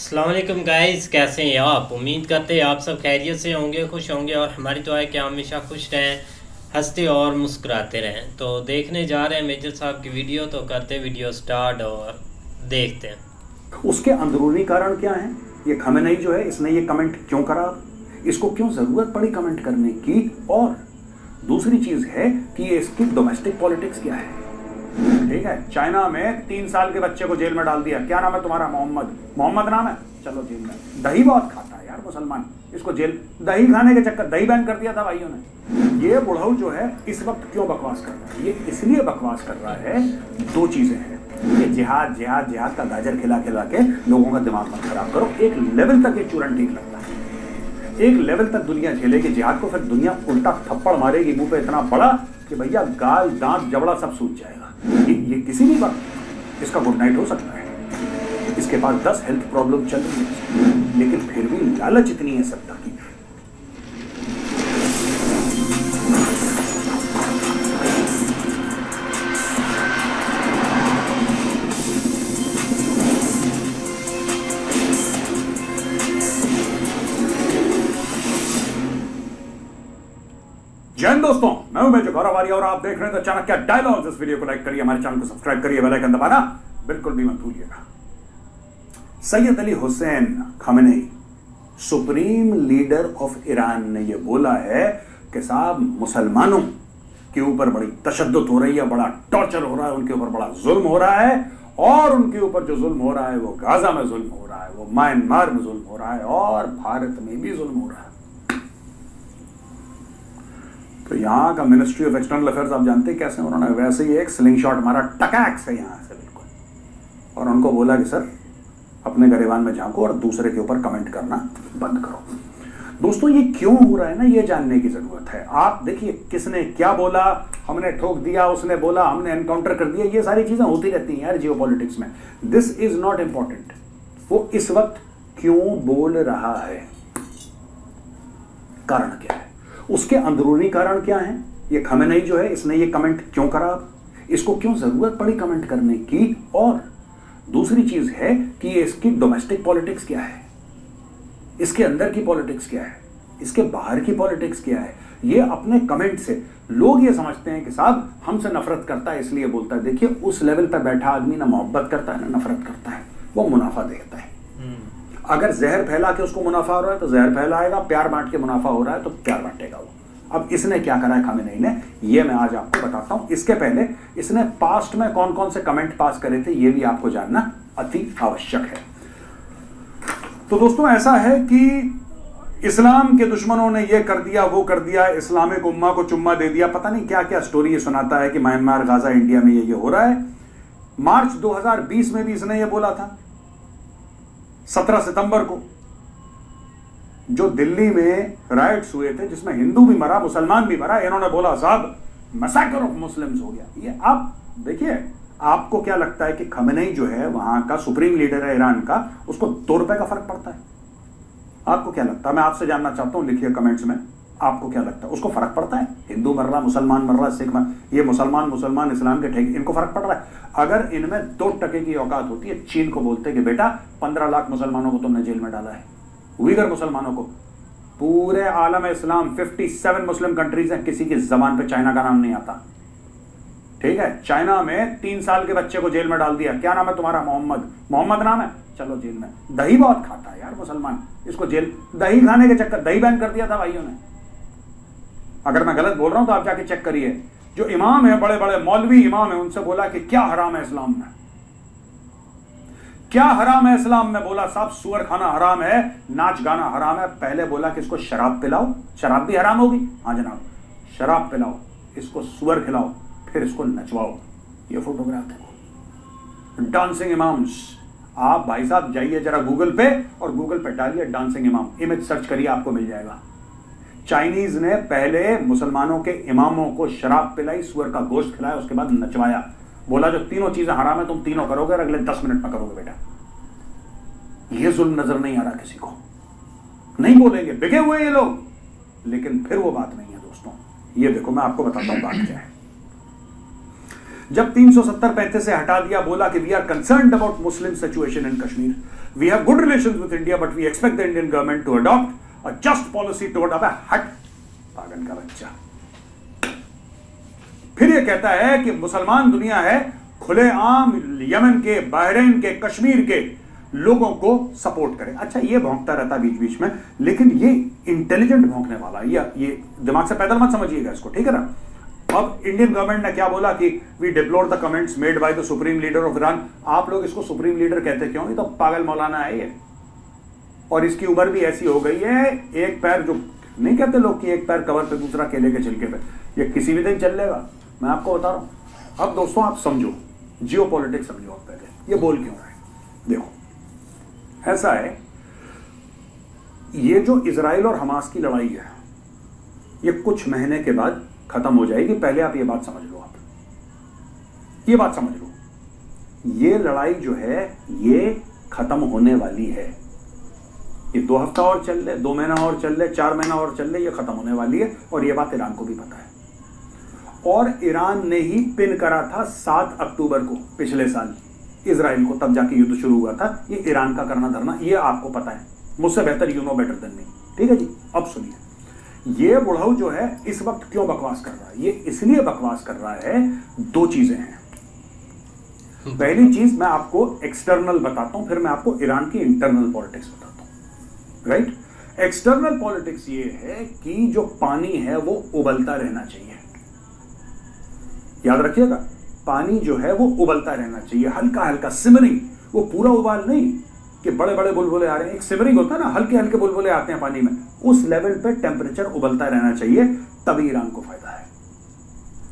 अस्सलाम वालेकुम गाइस, कैसे हैं आप। उम्मीद करते हैं आप सब खैरियत से होंगे, खुश होंगे और हमारी दुआ है कि आप हमेशा खुश रहें, हंसते और मुस्कुराते रहें। तो देखने जा रहे हैं मेजर साहब की वीडियो, तो करते वीडियो स्टार्ट और देखते हैं। उसके अंदरूनी कारण क्या है। ये खमेनेई जो है, इसने ये कमेंट क्यों करा, इसको क्यों जरूरत पड़ी कमेंट करने की, और दूसरी चीज है कि ये इसकी डोमेस्टिक पॉलिटिक्स क्या है। ठीक है, चाइना में 3 साल के बच्चे को जेल में डाल दिया। क्या नाम है तुम्हारा? मोहम्मद नाम है, चलो जेल में। दही बहुत खाता है यार मुसलमान, इसको जेल। दही खाने के चक्कर दही बैन कर दिया था भाइयों ने। ये बुढ़ऊ जो है इस वक्त क्यों बकवास कर रहा है? ये इसलिए बकवास कर रहा है, दो चीजें हैं। ये जिहाद जिहाद जिहाद का गाजर खिला खिला के लोगों का दिमाग मत खराब करो। एक लेवल तक ये चूरन ठीक लगता है, एक लेवल तक दुनिया झेलेगी जिहाद को, फिर दुनिया उल्टा थप्पड़ मारेगी मुंह पे इतना बड़ा कि भैया गाल दांत जबड़ा सब सूज जाएगा। ये किसी भी वक्त इसका गुड नाइट हो सकता है। इसके पास 10 हेल्थ प्रॉब्लम चल रही है, लेकिन फिर भी लालच इतनी है सत्ता की। जय हिंद दोस्तों, मैं हूं मेजर गौरव आर्य और आप देख रहे हैं चाणक्य डायलॉग्स। इस वीडियो को लाइक करिए, हमारे चैनल को सब्सक्राइब करिए, बेल आइकन दबाना बिल्कुल भी मत भूलिएगा। Syed Ali Hussain Khamenei, supreme leader of Iran, ने यह बोला है कि साहब मुसलमानों के ऊपर बड़ी तशद्दुद हो रही है, बड़ा टॉर्चर हो रहा है, उनके ऊपर बड़ा जुल्म हो रहा है, और उनके ऊपर जो जुल्म हो रहा है वो गाजा में जुल्म हो रहा है, वो म्यांमार में जुल्म हो रहा है, और भारत में भी जुल्म हो रहा है। तो यहाँ का मिनिस्ट्री ऑफ एक्सटर्नल अफेयर्स आप जानते हैं कैसे, उन्होंने वैसे ही एक स्लिंग शॉट मारा टकैक से यहाँ से बिल्कुल, और उनको बोला कि सर अपने गरेबान में झांको और दूसरे के ऊपर कमेंट करना बंद करो। दोस्तों ये क्यों हो रहा है ना, ये जानने की जरूरत है। आप देखिए किसने क्या बोला, हमने ठोक दिया, उसने बोला, हमने एनकाउंटर कर दिया, ये सारी चीजें होती रहती हैं यार जियोपॉलिटिक्स में। दिस इज नॉट इंपॉर्टेंट, वो इस वक्त क्यों बोल रहा है, कारण क्या है, उसके अंदरूनी कारण क्या है। ये खमेनेई जो है, इसने ये कमेंट क्यों करा, इसको क्यों जरूरत पड़ी कमेंट करने की, और दूसरी चीज है कि ये इसकी डोमेस्टिक पॉलिटिक्स क्या है, इसके अंदर की पॉलिटिक्स क्या है, इसके बाहर की पॉलिटिक्स क्या है। ये अपने कमेंट से लोग ये समझते हैं कि साहब हमसे नफरत करता है इसलिए बोलता है। देखिए उस लेवल पर बैठा आदमी ना मोहब्बत करता है ना नफरत करता है, वो मुनाफा देखता है। अगर जहर फैला के उसको मुनाफा हो रहा है तो जहर फैलाएगा, प्यार बांट के मुनाफा हो रहा है तो प्यार बांटेगा वो। अब इसने क्या करा है खमेनेई ने, ये मैं आज आपको बताता हूं। इसके पहले इसने पास्ट में कौन कौन से कमेंट पास करे थे, ये भी आपको जानना अति आवश्यक है। तो दोस्तों ऐसा है कि इस्लाम के दुश्मनों ने ये कर दिया, वो कर दिया, इस्लामिक उम्मा को चुम्मा दे दिया, पता नहीं क्या क्या स्टोरी ये सुनाता है कि म्यांमार, गाजा, इंडिया में ये हो रहा है। मार्च 2020 में भी इसने ये बोला था, 17 सितंबर को, जो दिल्ली में राइट्स हुए थे जिसमें हिंदू भी मरा, मुसलमान भी मरा, इन्होंने बोला साहब मैसेकर ऑफ मुस्लिम्स हो गया। ये आप देखिए, आपको क्या लगता है कि खमेनेई जो है वहां का सुप्रीम लीडर है ईरान का, उसको 2 रुपए का फर्क पड़ता है? आपको क्या लगता है? मैं आपसे जानना चाहता हूं, लिखिए कमेंट्स में, आपको क्या लगता है? उसको फर्क पड़ता है? हिंदू मर रहा, मुसलमान मर रहा, सिख मर, ये मुसलमान इस्लाम के ठेके, इनको फर्क पड़ रहा है? अगर इनमें 2% की औकात होती है, चीन को बोलते कि बेटा 15 लाख मुसलमानों को तुमने जेल में डाला है, उइगर मुसलमानों को। पूरे आलम इस्लाम 57 मुस्लिम कंट्रीज हैं, किसी की जबान पे चाइना का नाम नहीं आता। ठीक है, चाइना में 3 साल के बच्चे को जेल में डाल दिया। क्या नाम है तुम्हारा? मोहम्मद नाम है, चलो जेल में। दही बहुत खाता है यार मुसलमान, इसको जेल। दही खाने के चक्कर दही बैन कर दिया था भाइयों ने। अगर मैं गलत बोल रहा हूं तो आप जाके चेक करिए। जो इमाम है, बड़े बड़े मौलवी इमाम है, उनसे बोला कि क्या हराम है इस्लाम में, क्या हराम है इस्लाम में? बोला साहब सुअर खाना हराम है, नाच गाना हराम है। पहले बोला कि इसको शराब पिलाओ, शराब भी हराम होगी, हाँ जनाब, शराब पिलाओ, इसको सुअर खिलाओ, फिर इसको नचवाओ। ये फोटोग्राफ है डांसिंग इमाम्स। आप भाई साहब जाइए जरा गूगल पे और गूगल पे डालिए डांसिंग इमाम, इमेज सर्च करिए, आपको मिल जाएगा। चाइनीज ने पहले मुसलमानों के इमामों को शराब पिलाई, सुअर का गोश्त खिलाया, उसके बाद नचवाया। बोला जो तीनों चीजें हराम है तुम तीनों करोगे और अगले 10 मिनट में करोगे बेटा। ये जुल्म नजर नहीं आ रहा किसी को, नहीं बोलेंगे, बिके हुए ये लोग, लेकिन फिर वो बात नहीं है दोस्तों। ये देखो मैं आपको बताता हूं बात क्या है। जब 370-35 से हटा दिया, बोला कि we are concerned about Muslim situation in Kashmir, we have good relations with India but we expect the Indian government to adopt a just policy toward, अबे हट पागल का बच्चा। फिर ये कहता है कि मुसलमान दुनिया है, खुलेआम यमन के, बहरीन के, कश्मीर के लोगों को सपोर्ट करे। अच्छा, ये भौंकता रहता बीच बीच में, लेकिन ये इंटेलिजेंट भौंकने वाला, ये दिमाग से पैदल मत समझिएगा इसको, ठीक है ना। अब इंडियन गवर्नमेंट ने क्या बोला कि we deplore the comments made by the supreme leader of Iran. आप लोग इसको सुप्रीम लीडर कहते क्यों? ये तो पागल मौलाना है ये, और इसकी उम्र भी ऐसी हो गई है, एक पैर, जो नहीं कहते लोग कि एक पैर कवर पे दूसरा केले के छिलके पे, ये किसी भी दिन चल लेगा, मैं आपको बता रहा हूं। अब दोस्तों आप समझो, जियो पॉलिटिक्स समझो आप पहले, ये बोल क्यों रहा है। देखो ऐसा है, ये जो इजराइल और हमास की लड़ाई है, ये कुछ महीने के बाद खत्म हो जाएगी। पहले आप ये बात समझ लो, आप ये बात समझ लो, ये लड़ाई जो है ये खत्म होने वाली है। ये 2 हफ्ता और चल ले, 2 महीना और चल ले, 4 महीना और चल ले, ये खत्म होने वाली है। और ये बात ईरान को भी पता है, और ईरान ने ही पिन करा था 7 अक्टूबर को पिछले साल इजराइल को, तब जाके युद्ध शुरू हुआ था। ये ईरान का करना धरना, ये आपको पता है, मुझसे बेहतर, you know better than me, ठीक है जी। अब सुनिए, ये बुढ़ऊ जो है इस वक्त क्यों बकवास कर रहा है? ये इसलिए बकवास कर रहा है, 2 चीजें हैं। पहली चीज मैं आपको एक्सटर्नल बताता हूं, फिर मैं आपको ईरान की इंटरनल पॉलिटिक्स बताता हूं, राइट। एक्सटर्नल पॉलिटिक्स ये है कि जो पानी है वो उबलता रहना चाहिए, याद रखिएगा, पानी जो है वो उबलता रहना चाहिए, हल्का हल्का सिमरिंग, वो पूरा उबाल नहीं कि बड़े बड़े बुलबुले आ रहे हैं, एक सिमरिंग होता है ना, हल्के हल्के बुलबुले आते हैं पानी में, उस लेवल पे टेम्परेचर उबलता रहना चाहिए, तभी ईरान को फायदा है।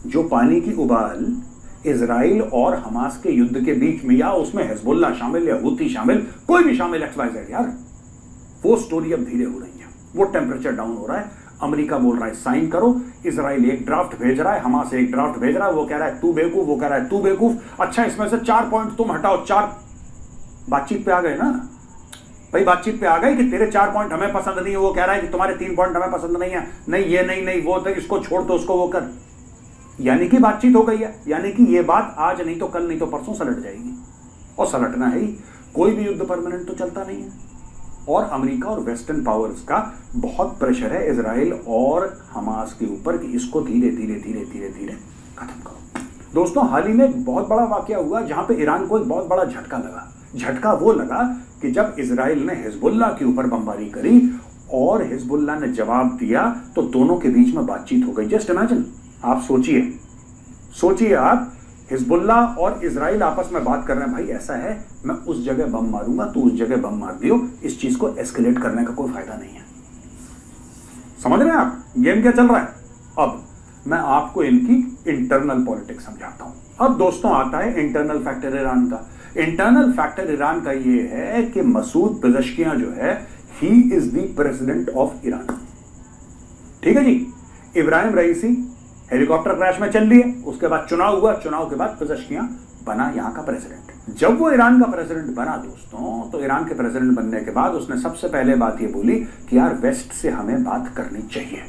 जो पानी की उबाल इजराइल और हमास के युद्ध के बीच में, या उसमें हिजबुल्लाह शामिल या हुती शामिल, कोई भी शामिल, XYZ यार, वो स्टोरी अब धीरे हो रही है, वो टेम्परेचर डाउन हो रहा है। अमेरिका बोल रहा है साइन करो, इजराइल एक ड्राफ्ट भेज रहा है, हमास एक ड्राफ्ट भेज रहा है, वो कह रहा है तू बेवकूफ, वो कह रहा है तू बेवकूफ। अच्छा, इसमें से 4 पॉइंट तुम हटाओ, 4 बातचीत पे आ गए ना भाई, बातचीत पे आ गए कि तेरे 4 पॉइंट हमें पसंद नहीं है, वो कह रहा है कि तुम्हारे 3 पॉइंट हमें पसंद नहीं है, नहीं ये नहीं वो, तो इसको छोड़ दो, उसको वो कर, यानी कि बातचीत हो गई है। यानी कि ये बात आज नहीं तो कल नहीं तो परसों सलट जाएगी, और सलटना है ही, कोई भी युद्ध परमानेंट तो चलता नहीं है। और अमेरिका और वेस्टर्न पावर्स का बहुत प्रेशर है इजराइल और हमास के ऊपर कि इसको धीरे धीरे धीरे धीरे धीरे खत्म करो। दोस्तों, हाल ही में एक बहुत बड़ा वाकया हुआ जहां पे ईरान को एक बहुत बड़ा झटका लगा। झटका वो लगा कि जब इजराइल ने हिजबुल्लाह के ऊपर बमबारी करी और हिजबुल्लाह ने जवाब दिया, तो दोनों के बीच में बातचीत हो गई। जस्ट इमेजिन, आप सोचिए आप, हिजबुल्लाह और इजराइल आपस में बात कर रहे हैं, भाई ऐसा है, मैं उस जगह बम मारूंगा, तू उस जगह बम मार दियो, इस चीज को एस्केलेट करने का कोई फायदा नहीं है। समझ रहे हैं आप गेम क्या चल रहा है? अब मैं आपको इनकी इंटरनल पॉलिटिक्स समझाता हूं। अब दोस्तों आता है इंटरनल फैक्टर ईरान का। इंटरनल फैक्टर ईरान का ये है कि मसूद पेज़ेश्कियान जो है, he is the president of Iran, ठीक है जी। इब्राहिम रईसी हेलीकॉप्टर क्रैश में चल लिए, उसके बाद चुनाव हुआ, चुनाव के बाद पेज़ेश्कियान बना यहां का प्रेसिडेंट। जब वो ईरान का प्रेसिडेंट बना दोस्तों, तो ईरान के प्रेसिडेंट बनने के बाद उसने सबसे पहले बात ये बोली कि यार वेस्ट से हमें बात करनी चाहिए।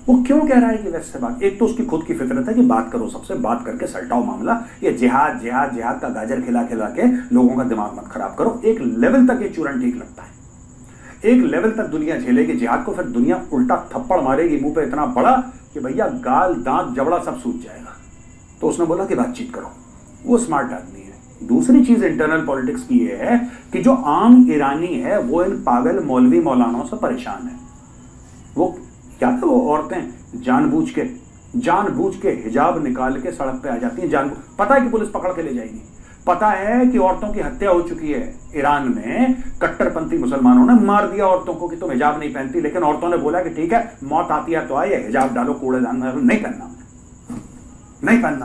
वो क्यों कह रहा है कि वेस्ट से बात? एक तो उसकी खुद की फितरत है कि बात करो, सबसे बात करके सलटाओ मामला, ये जिहाद जिहाद जिहाद का गाजर खिला खिला के लोगों का दिमाग मत खराब करो। एक लेवल तक ये चूरन ठीक लगता है, एक लेवल तक दुनिया झेलेगी जिहाद को, फिर दुनिया उल्टा थप्पड़ मारेगी मुंह पे इतना बड़ा कि भैया गाल दांत जबड़ा सब सूज जाएगा। तो उसने बोला कि बातचीत करो, वो स्मार्ट आदमी है। दूसरी चीज इंटरनल पॉलिटिक्स की ये है कि जो आम ईरानी है वो इन पागल मौलवी मौलानाओं से परेशान है। वो क्या था, वो औरतें जानबूझ के हिजाब निकाल के सड़क पे आ जाती हैं, पता है कि पुलिस पकड़ के ले जाएगी, पता है कि औरतों की हत्या हो चुकी है ईरान में, कट्टरपंथी मुसलमानों ने मार दिया औरतों को कि तुम हिजाब नहीं पहनती, लेकिन औरतों ने बोला कि ठीक है, मौत आती है तो आए, हिजाब डालो, कूड़ेदान में नहीं पहनना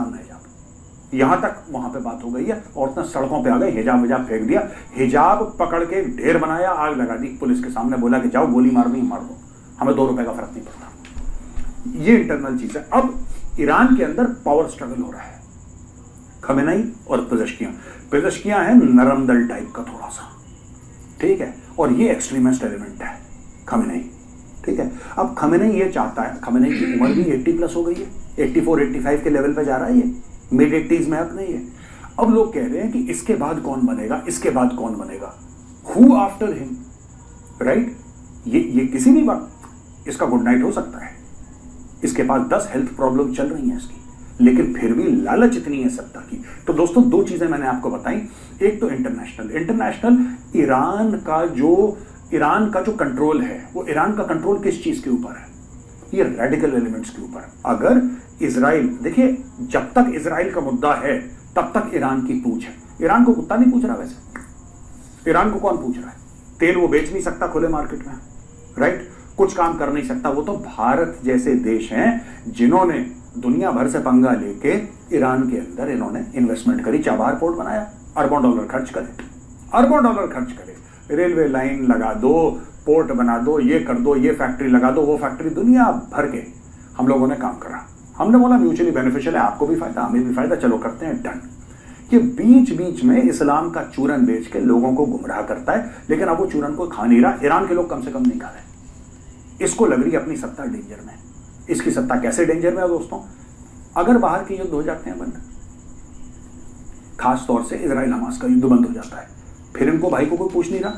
हमने हिजाब। यहां तक वहां पे बात हो गई है, औरतें सड़कों पे आ गई, हिजाब फेंक दिया, हिजाब पकड़ के ढेर बनाया, आग लगा दी पुलिस के सामने, बोला कि जाओ गोली मारनी मार दो, हमें 2 रुपए का फर्क नहीं पड़ता। ये इंटरनल चीज है। अब ईरान के अंदर पावर स्ट्रगल हो रहा है, खमेनेई और पेज़ेश्कियान है नरम दल टाइप का थोड़ा सा, ठीक है, और ये एक्सट्रीमिस्ट एलिमेंट है खमेनेई, ठीक है। अब खमेनेई ये चाहता है, खमेनेई की उम्र भी 80+ हो गई है, 84-85 के लेवल पे जा रहा है ये, मिड 80s में अब नहीं है। अब लोग कह रहे हैं कि इसके बाद कौन बनेगा, इसके बाद कौन बनेगा, हु आफ्टर हिम, राइट। ये किसी भी वक्त इसका गुड नाइट हो सकता है। इसके पास 10 हेल्थ प्रॉब्लम चल रही हैं इसकी, लेकिन फिर भी लालच इतनी है सत्ता की। तो दोस्तों 2 चीजें मैंने आपको बताई, एक तो इंटरनेशनल ईरान का जो कंट्रोल है, वो ईरान का कंट्रोल किस चीज के ऊपर है, ये रेडिकल एलिमेंट्स के ऊपर। अगर इजराइल, देखिए जब तक इजराइल का मुद्दा है तब तक ईरान की पूछ है। ईरान को कुत्ता नहीं पूछ रहा, वैसे ईरान को कौन पूछ रहा है? तेल वो बेच नहीं सकता खुले मार्केट में, राइट, कुछ काम कर नहीं सकता। वो तो भारत जैसे देश हैं जिन्होंने दुनिया भर से पंगा लेके ईरान के अंदर इन्होंने इन्वेस्टमेंट करी, चाबार पोर्ट बनाया, अरबों डॉलर खर्च करे, रेलवे लाइन लगा दो, पोर्ट बना दो, ये कर दो, ये फैक्ट्री लगा दो, वो फैक्ट्री, दुनिया भर के हम लोगों ने काम करा। हमने बोला म्यूचुअली बेनिफिशियल है, आपको भी फायदा हमें भी फायदा, चलो करते हैं, डन। ये बीच बीच में इस्लाम का चूरन बेच के लोगों को गुमराह करता है, लेकिन अब वो चूरन को खा नहीं रहा। ईरान के लोग कम से कम नहीं खा रहे। इसको लग रही है अपनी सत्ता डेंजर में। इसकी सत्ता कैसे डेंजर में है दोस्तों? अगर बाहर के युद्ध हो जाते हैं बंद, खास तौर से इजराइल हमास का युद्ध बंद हो जाता है, फिर इनको भाई को कोई पूछ नहीं रहा,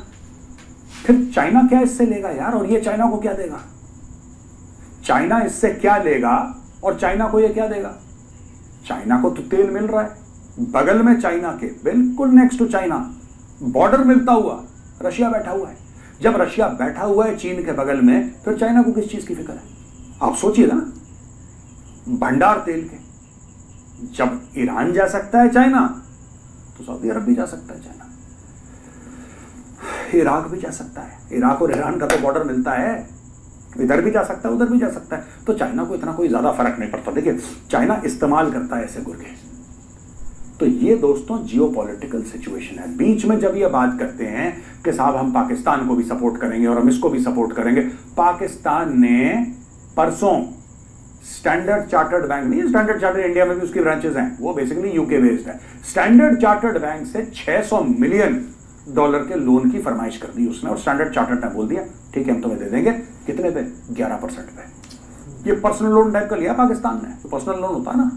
फिर चाइना क्या इससे लेगा यार, और ये चाइना को क्या देगा? चाइना इससे क्या लेगा और चाइना को ये क्या देगा? चाइना को तो तेल मिल रहा है, बगल में चाइना के बिल्कुल नेक्स्ट टू चाइना बॉर्डर मिलता हुआ रशिया बैठा हुआ है। जब रशिया बैठा हुआ है चीन के बगल में, फिर चाइना को किस चीज की फिक्र है? आप सोचिएगा ना, भंडार तेल के। जब ईरान जा सकता है चाइना, तो सऊदी अरब भी जा सकता है चाइना, इराक भी जा सकता है। इराक और ईरान का तो बॉर्डर मिलता है, इधर भी जा सकता है उधर भी जा सकता है। तो चाइना को इतना कोई ज्यादा फर्क नहीं पड़ता। देखिए चाइना इस्तेमाल करता है ऐसे गुर्गे। तो ये दोस्तों जियोपॉलिटिकल सिचुएशन है। बीच में जब ये बात करते हैं कि साहब हम पाकिस्तान को भी सपोर्ट करेंगे और हम इसको भी सपोर्ट करेंगे, पाकिस्तान ने परसों स्टैंडर्ड चार्टर्ड बैंक, नहीं स्टैंडर्ड चार्टर्ड इंडिया में भी उसकी ब्रांचेस हैं, वो बेसिकली यूके बेस्ड है, स्टैंडर्ड चार्टर्ड बैंक से $600 मिलियन के लोन की फरमाइश कर दी उसने, और स्टैंडर्ड चार्टर्ड ने बोल दिया ठीक है हम तुम्हें दे देंगे। कितने पे? 11% पे। ये पर्सनल लोन टाइप का लिया पाकिस्तान ने, तो पर्सनल लोन होता है ना,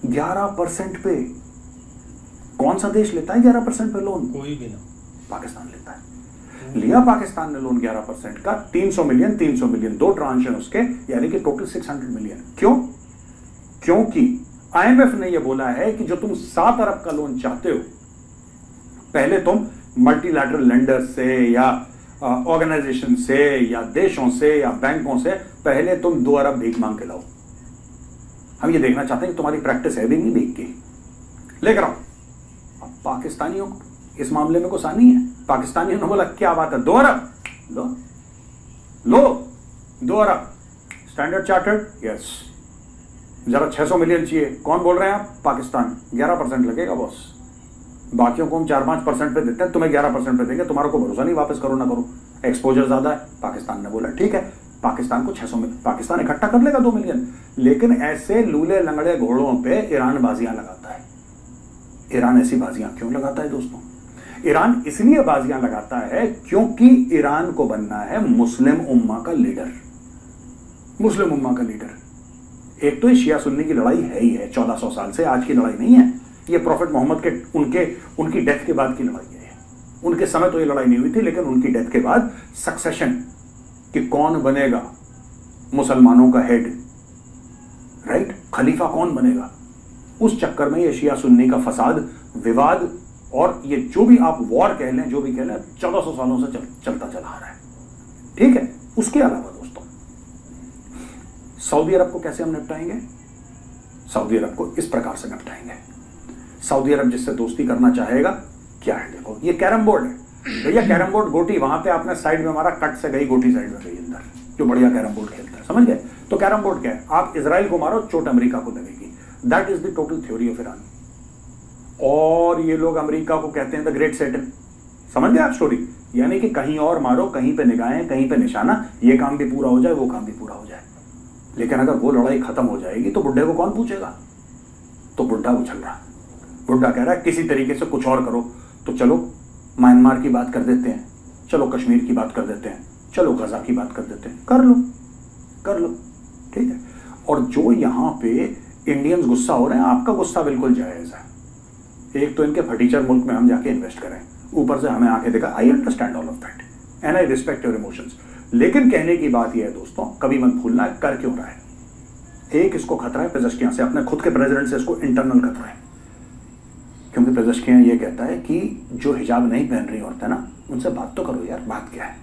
11% पे। कौन सा देश लेता है 11% पे लोन? कोई भी ना, पाकिस्तान लेता है। लिया पाकिस्तान ने लोन 11% का, 300 मिलियन, 2 ट्रांश हैं उसके, यानी कि टोटल 600 मिलियन। क्यों? क्योंकि आईएमएफ ने यह बोला है कि जो तुम 7 अरब का लोन चाहते हो, पहले तुम मल्टीलैटरल लेंडर्स से या ऑर्गेनाइजेशन से या देशों से या बैंकों से पहले तुम 2 अरब भीख मांग के लाओ। हम ये देखना चाहते हैं कि तुम्हारी प्रैक्टिस है भी नहीं भीख की, लेकर आओ। अब पाकिस्तानियों इस मामले में कुछ आनी है। पाकिस्तानियों ने बोला क्या बात है, 2 अरब लो 2 अरब स्टैंडर्ड चार्टर्ड, यस। जरा 600 मिलियन चाहिए। कौन बोल रहे हैं आप? पाकिस्तान। 11% लगेगा बॉस, बाकियों को हम 4-5% पे देते हैं, तुम्हें 11% पे देंगे, तुम्हारे को भरोसा नहीं, वापस करो ना करो, एक्सपोजर ज्यादा है। पाकिस्तान ने बोला ठीक है, पाकिस्तान को 600 मिलियन, पाकिस्तान इकट्ठा कर लेगा 2 मिलियन। लेकिन ऐसे लूले लंगड़े घोड़ों पे ईरान बाजियां लगाता है। ईरान ऐसी बाजियां क्यों लगाता है दोस्तों? ईरान इसलिए बाजियां लगाता है क्योंकि ईरान को बनना है मुस्लिम उम्मा का लीडर। मुस्लिम उम्मा का लीडर। एक तो ये शिया सुन्नी की लड़ाई है ही है, 1400 साल से, आज की लड़ाई नहीं है ये। प्रॉफिट मोहम्मद के उनकी डेथ के बाद की लड़ाई है। उनके समय तो ये लड़ाई नहीं हुई थी, लेकिन उनकी डेथ के बाद सक्सेशन कि कौन बनेगा मुसलमानों का हेड, राइट, खलीफा कौन बनेगा, उस चक्कर में ये शिया सुन्नी का फसाद, विवाद, और ये जो भी आप वॉर कह लें, जो भी कह लें, 1400 सालों से चलता चला आ रहा है। ठीक है। उसके अलावा दोस्तों सऊदी अरब को कैसे हम निपटाएंगे? सऊदी अरब को इस प्रकार से निपटाएंगे। सऊदी अरब जिससे दोस्ती करना चाहेगा, क्या है देखो, ये कैरम बोर्ड है भैया। कैरम बोर्ड गोटी वहां पे आपने साइड में मारा, कट से गई गोटी साइड में गई अंदर, जो बढ़िया कैरम बोर्ड खेलता है, समझ गए? तो कैरम बोर्ड क्या है? आप इजराइल को मारो, चोट अमेरिका को लगेगी। That is the total theory of Iran. और ये लोग अमेरिका को कहते हैं द ग्रेट सेटन। समझ गए आप स्टोरी? यानी कि कहीं और मारो, कहीं पे निगाहें, कहीं पे निशाना, ये काम भी पूरा हो जाए, वो काम भी पूरा हो जाए। लेकिन अगर वो लड़ाई खत्म हो जाएगी तो बुढ़े को कौन पूछेगा? तो बुढ़ा उछल रहा, बुढ़ा कह रहा है किसी तरीके से कुछ और करो। तो चलो म्यांमार की बात कर देते हैं, चलो कश्मीर की बात कर देते हैं, चलो गजा की बात कर देते हैं, कर लो, ठीक है। और जो यहाँ पे इंडियंस गुस्सा हो रहे हैं, आपका गुस्सा बिल्कुल जायज़ है। एक तो इनके फटीचर मुल्क में हम जाके इन्वेस्ट करें, ऊपर से हमें आके देखा। I understand all of that and I respect your emotions, लेकिन कहने की बात यह है दोस्तों, कभी मत भूलना कर क्यों रहा है। एक इसको खतरा है पेजेश्कियां से, अपने खुद के प्रेसिडेंट से इसको इंटरनल खतरा है, क्योंकि पेजेश्कियां ये कहता है कि जो हिजाब नहीं पहन रही औरतें ना, उनसे बात तो करो यार, बात क्या है।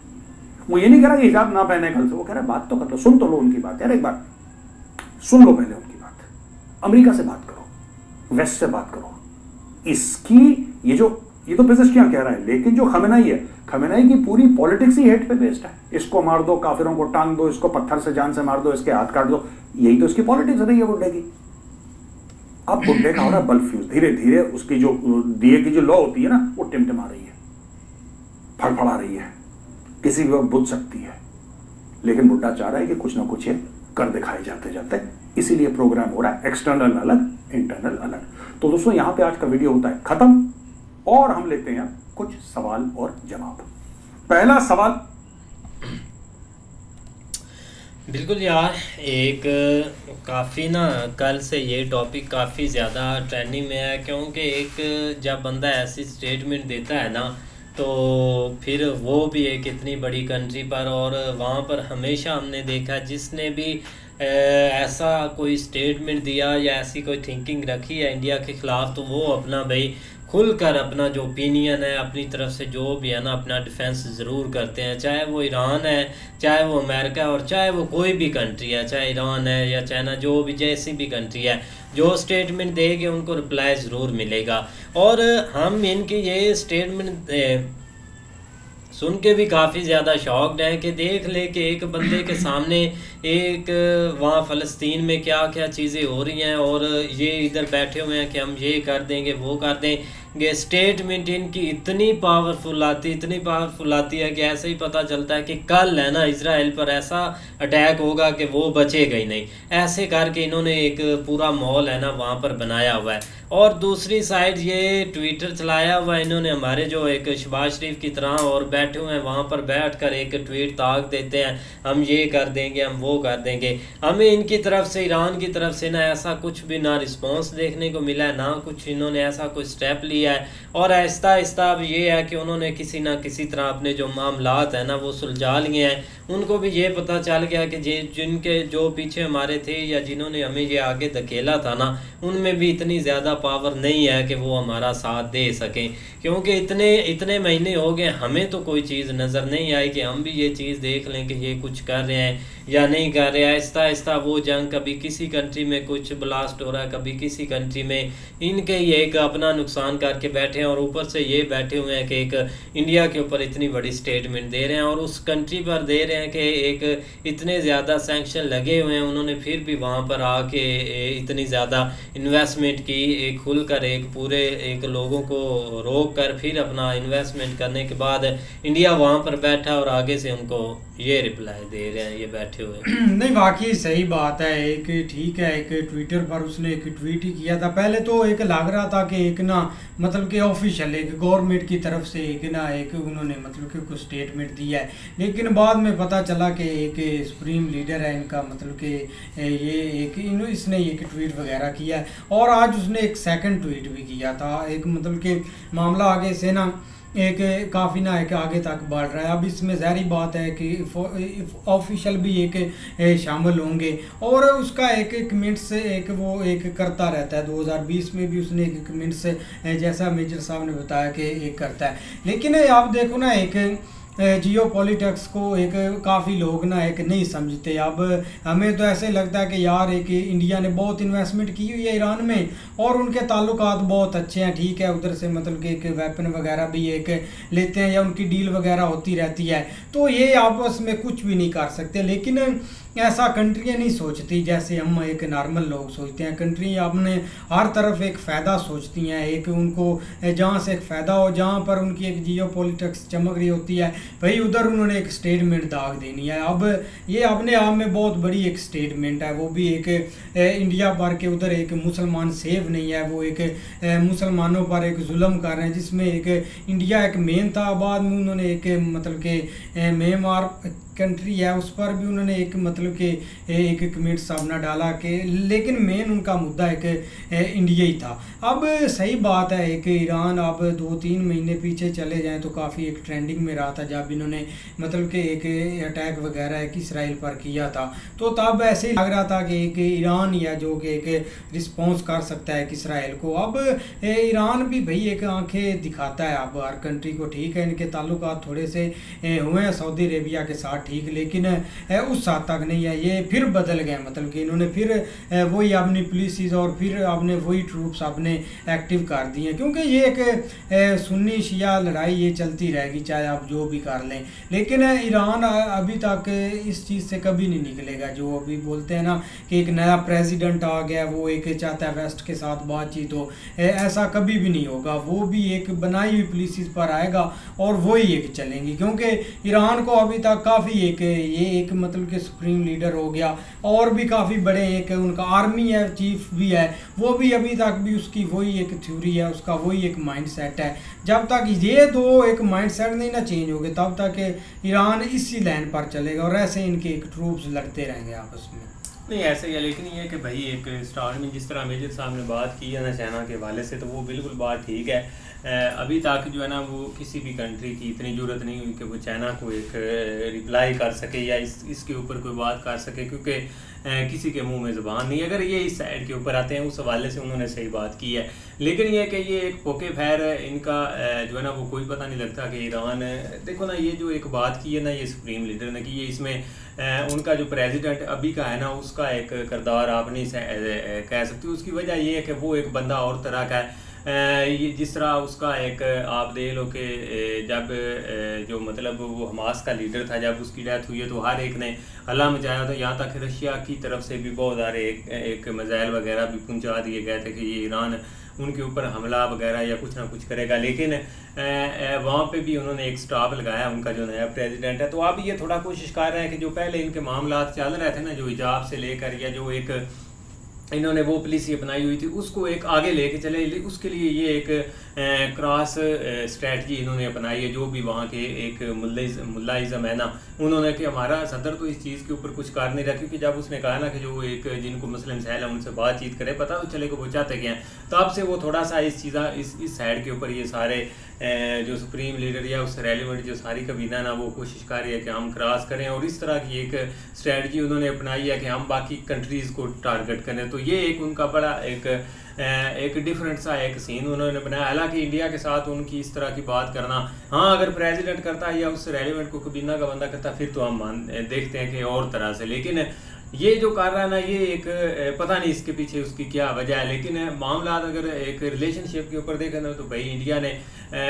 वो ये नहीं कह रहा कि हिजाब ना पहने कल से, वो कह रहा है बात तो कर लो, सुन तो लो उनकी बात यार, एक बार सुन लो पहले उनकी बात। अमेरिका से बात करो, वेस्ट से बात करो। इसकी ये तो पेजेश्कियां कह रहा है, लेकिन जो खमेनाई है, खमेनाई की पूरी पॉलिटिक्स ही हेट पे बेस्ड है। इसको मार दो, काफिरों को टांग दो, इसको पत्थर से जान से मार दो, इसके हाथ काट दो, यही तो इसकी पॉलिटिक्स रही है बुड्ढे की। अब बुड्ढे का हो रहा है बल्ब फ्यूज, धीरे धीरे उसकी जो दिए की जो लौ होती है ना, वो टिमटिमा रही है, फड़फड़ा रही है, किसी भी वक्त बुझ सकती है। लेकिन बुड्ढा चाह रहा है कि कुछ ना कुछ ये कर दिखाए जाते जाते, इसीलिए प्रोग्राम हो रहा है एक्सटर्नल अलग, इंटरनल अलग। तो दोस्तों यहां पे आज का वीडियो होता है खत्म, और हम लेते हैं कुछ सवाल और जवाब। पहला सवाल। बिल्कुल यार, एक काफ़ी ना कल से ये टॉपिक काफ़ी ज़्यादा ट्रेंडिंग में है, क्योंकि एक जब बंदा ऐसी स्टेटमेंट देता है ना, तो फिर वो भी एक इतनी बड़ी कंट्री पर, और वहाँ पर हमेशा हमने देखा जिसने भी ऐसा कोई स्टेटमेंट दिया या ऐसी कोई थिंकिंग रखी है इंडिया के ख़िलाफ़, तो वो अपना भाई खुलकर अपना जो ओपिनियन है अपनी तरफ से जो भी है ना, अपना डिफेंस ज़रूर करते हैं। चाहे वो ईरान है, चाहे वो अमेरिका है, और चाहे वो कोई भी कंट्री है, चाहे ईरान है या चाइना, जो भी जैसी भी कंट्री है, जो स्टेटमेंट देगी उनको रिप्लाई ज़रूर मिलेगा। और हम इनकी ये स्टेटमेंट सुन के भी काफ़ी ज़्यादा शॉक्ड है कि देख ले कि एक बंदे के सामने एक वहाँ फ़लस्तीन में क्या क्या चीज़ें हो रही हैं, और ये इधर बैठे हुए हैं कि हम ये कर देंगे वो कर देंगे। स्टेटमेंट इनकी इतनी पावरफुल आती है कि ऐसे ही पता चलता है कि कल है ना इजराइल पर ऐसा अटैक होगा कि वो बचेगा ही नहीं। ऐसे करके इन्होंने एक पूरा माहौल है ना वहाँ पर बनाया हुआ है। और दूसरी साइड ये ट्विटर चलाया हुआ है इन्होंने, हमारे जो एक शहबाज शरीफ की तरह, और बैठे हुए हैं वहाँ पर बैठ कर एक ट्वीट ताक देते हैं, हम ये कर देंगे, हम वो कर देंगे। हमें इनकी तरफ से, ईरान की तरफ से ना ऐसा कुछ भी ना रिस्पांस देखने को मिला है, ना कुछ इन्होंने ऐसा कोई स्टेप लिया है। और आहिस्ता आहिस्ता अब ये है कि उन्होंने किसी ना किसी तरह अपने जो मामलात हैं ना वो सुलझा लिए हैं। उनको भी ये पता चल गया कि जिनके जो पीछे हमारे थे या जिन्होंने हमें ये आगे धकेला था ना, उनमें भी इतनी ज़्यादा पावर नहीं है कि वो हमारा साथ दे सकें। क्योंकि इतने महीने हो गए, हमें तो कोई चीज़ नज़र नहीं आई कि हम भी ये चीज़ देख लें कि ये कुछ कर रहे हैं या नहीं कर रहे। आहिस्ता आहिस्ता वो जंग, कभी किसी कंट्री में कुछ ब्लास्ट हो रहा है, कभी किसी कंट्री में, इनके ये एक अपना नुकसान करके बैठे हैं, और ऊपर से ये बैठे हुए हैं कि एक इंडिया के ऊपर इतनी बड़ी स्टेटमेंट दे रहे हैं, और उस कंट्री पर दे रहे हैं कि एक इतने ज़्यादा सैंक्शन लगे हुए हैं, उन्होंने फिर भी वहाँ पर आके इतनी ज़्यादा इन्वेस्टमेंट की, एक खुलकर एक पूरे एक लोगों को रोक कर फिर अपना इन्वेस्टमेंट करने के बाद इंडिया वहाँ पर बैठा और आगे से उनको ये रिप्लाई दे रहे हैं ये बैठे हुए। नहीं, वाकई सही बात है। एक ठीक है, एक ट्विटर पर उसने एक ट्वीट ही किया था। पहले तो एक लग रहा था कि एक ना मतलब कि ऑफिशियल एक गवर्नमेंट की तरफ से एक ना एक उन्होंने मतलब कि कुछ स्टेटमेंट दिया है, लेकिन बाद में पता चला कि एक सुप्रीम लीडर है इनका, मतलब कि ये एक इसने एक ट्वीट वगैरह किया है। और आज उसने एक सेकंड ट्वीट भी किया था। एक मतलब कि मामला आगे से ना एक काफ़ी ना एक आगे तक बढ़ रहा है। अब इसमें ज़ाहिर बात है कि ऑफिशियल भी एक शामिल होंगे, और उसका एक कमेंट्स एक वो एक करता रहता है। 2020 में भी उसने एक कमेंट्स जैसा मेजर साहब ने बताया कि एक करता है। लेकिन आप देखो ना, एक जियो पॉलिटिक्स को एक काफ़ी लोग ना एक नहीं समझते। अब हमें तो ऐसे लगता है कि यार एक इंडिया ने बहुत इन्वेस्टमेंट की हुई है ईरान में, और उनके ताल्लुकात बहुत अच्छे हैं, ठीक है, उधर से मतलब कि एक वेपन वगैरह भी एक लेते हैं या उनकी डील वगैरह होती रहती है, तो ये आपस में कुछ भी नहीं कर सकते। लेकिन ऐसा कंट्रियाँ नहीं सोचती जैसे हम एक नॉर्मल लोग सोचते हैं। कंट्री अपने हर तरफ एक फ़ायदा सोचती हैं, एक उनको जहाँ से एक फ़ायदा हो, जहाँ पर उनकी एक जियो पॉलिटिक्स चमक रही होती है, भाई उधर उन्होंने एक स्टेटमेंट दाग देनी है। अब ये अपने आप में बहुत बड़ी एक स्टेटमेंट है, वो भी एक इंडिया पर के उधर एक मुसलमान सेफ नहीं है, वो एक मुसलमानों पर एक जुल्म कर रहे हैं, जिसमें एक इंडिया एक मेन था, बाद में उन्होंने एक मतलब कि म्यांमार कंट्री है उस पर भी उन्होंने एक मतलब कि एक कमेंट सामने डाला कि, लेकिन मेन उनका मुद्दा एक इंडिया ही था। अब सही बात है, एक ईरान अब 2-3 महीने पीछे चले जाएं तो काफ़ी एक ट्रेंडिंग में रहा था जब इन्होंने मतलब कि एक अटैक वगैरह एक इसराइल पर किया था, तो तब ऐसे ही लग रहा था कि एक ईरान ही है जो कि एक रिस्पॉन्स कर सकता है कि इसराइल को। अब ईरान भी भाई एक आंखें दिखाता है अब हर कंट्री को, ठीक है इनके ताल्लुकात थोड़े से हुए हैं सऊदी अरेबिया के साथ, ठीक, लेकिन उस हद तक नहीं है, ये फिर बदल गए, मतलब कि इन्होंने फिर वही अपनी पुलिस और फिर आपने वही ट्रूप्स आपने एक्टिव कर दी हैं, क्योंकि ये एक सुन्नी शिया लड़ाई ये चलती रहेगी चाहे आप जो भी कर लें। लेकिन ईरान अभी तक इस चीज़ से कभी नहीं निकलेगा, जो अभी बोलते हैं ना कि एक नया प्रेसिडेंट आ गया वो एक चाहता है वेस्ट के साथ बातचीत हो, ऐसा कभी भी नहीं होगा। वो भी एक बनाई हुई पुलिस पर आएगा और वही एक चलेंगी, क्योंकि ईरान को अभी तक काफ़ी एक ये एक मतलब कि सुप्रीम लीडर हो गया और भी काफ़ी बड़े एक उनका आर्मी है चीफ भी है, वो भी अभी तक भी उसकी वही एक थ्योरी है, उसका वही एक माइंड सेट है। जब तक ये दो एक माइंड सेट नहीं ना चेंज हो गए तब तक ईरान इसी लाइन पर चलेगा और ऐसे इनके एक ट्रूप्स लड़ते रहेंगे आपस में। नहीं ऐसे ही है, लेकिन ये कि भाई एक स्टार्ट में जिस तरह मेजर साहब ने बात की है ना चाइना के हवाले से, तो वो बिल्कुल बात ठीक है। अभी तक जो है ना वो किसी भी कंट्री की इतनी ज़रूरत नहीं हुई कि वो चाइना को एक रिप्लाई कर सके या इसके ऊपर कोई बात कर सके, क्योंकि किसी के मुंह में ज़ुबान नहीं। अगर ये इस साइड के ऊपर आते हैं उस हवाले से उन्होंने सही बात की है, लेकिन ये कि ये एक पोके फैर इनका जो है ना वो कोई पता नहीं लगता कि ईरान देखो ना, ये जो एक बात की है ना ये सुप्रीम लीडर ने की है, इसमें उनका जो प्रेसिडेंट अभी का है ना उसका एक किरदार आप नहीं कह सकते। उसकी वजह ये है कि वो एक बंदा और तरह का है। ये जिस तरह उसका एक आप देख लो कि जब जो मतलब वो हमास का लीडर था, जब उसकी डेथ हुई है तो हर एक ने हल्ला मचाया था, यहाँ तक रशिया की तरफ से भी बहुत सारे एक मिसाइल वगैरह भी पहुँचा दिए गए थे कि ये ईरान उनके ऊपर हमला वगैरह या कुछ ना कुछ करेगा। लेकिन वहाँ पे भी उन्होंने एक स्टॉप लगाया उनका जो नया प्रेसिडेंट है। तो अब ये थोड़ा कोशिश कर रहे हैं कि जो पहले इनके मामला चल रहे थे ना, जो हिजाब से लेकर या जो एक इन्होंने वो पॉलिसी अपनाई हुई थी उसको एक आगे लेके चले, उसके लिए ये एक क्रॉस स्ट्रेटजी इन्होंने अपनाई है। जो भी वहाँ के एक मुल्लाइज़म है ना, उन्होंने कि हमारा सदर तो इस चीज़ के ऊपर कुछ कर नहीं रहा, क्योंकि जब उसने कहा ना कि जो एक जिनको मुस्लिम सहल है उनसे बातचीत करे, पता तो चले कि वो चाहते क्या हैं, तब से वो थोड़ा सा इस चीज़ा इस साइड के ऊपर ये सारे जो सुप्रीम लीडर या उससे रेलिवेंट जो सारी कबीना ना वो कोशिश कर रही है कि हम क्रॉस करें, और इस तरह की एक स्ट्रेटजी उन्होंने अपनाई है कि हम बाकी कंट्रीज़ को टारगेट करें। तो ये एक उनका बड़ा एक डिफरेंट सा एक सीन उन्होंने बनाया। हालांकि इंडिया के साथ उनकी इस तरह की बात करना, हाँ अगर प्रेसिडेंट करता है या उससे रेलिवेंट को कबीना का बंदा करता फिर तो हम देखते हैं कि और तरह से, लेकिन ये जो कर रहा है ना ये एक पता नहीं इसके पीछे उसकी क्या वजह है। लेकिन मामला अगर एक रिलेशनशिप के ऊपर देखें तो भाई इंडिया ने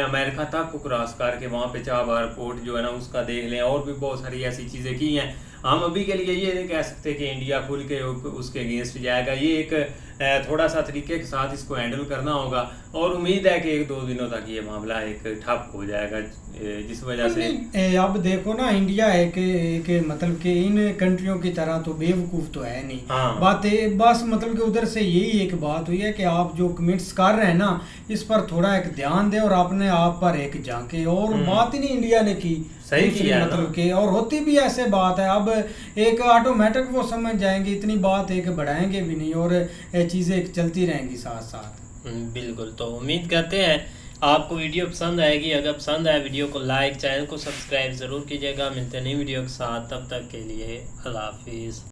अमेरिका तक को क्रॉस करके वहाँ पे चाबार पोर्ट जो है ना उसका देख लें, और भी बहुत सारी ऐसी चीज़ें की हैं। हम अभी के लिए ये नहीं कह सकते कि इंडिया खुल के उसके अगेंस्ट जाएगा, ये एक थोड़ा सा तरीके के साथ इसको हैंडल करना होगा, और उम्मीद है कि 1-2 दिनों तक ये मामला एक ठप हो जाएगा, जिस वजह से अब देखो ना इंडिया एक मतलब कि इन कंट्रियों की तरह तो बेवकूफ़ तो है नहीं। हाँ। बात बस मतलब कि उधर से यही एक बात हुई है कि आप जो कमेंट्स कर रहे हैं ना इस पर थोड़ा एक ध्यान दें और अपने आप पर एक झांके, और बात ही नहीं इंडिया ने की सही किया मतलब कि, और होती भी ऐसे बात है। अब एक ऑटोमेटिक वो समझ जाएंगे, इतनी बात एक बढ़ाएंगे भी नहीं और चीज़ें चलती रहेंगी साथ साथ। बिल्कुल। तो उम्मीद करते हैं आपको वीडियो पसंद आएगी। अगर पसंद आए वीडियो को लाइक, चैनल को सब्सक्राइब ज़रूर कीजिएगा। मिलते हैं नई वीडियो के साथ, तब तक के लिए अल्लाह हाफिज़।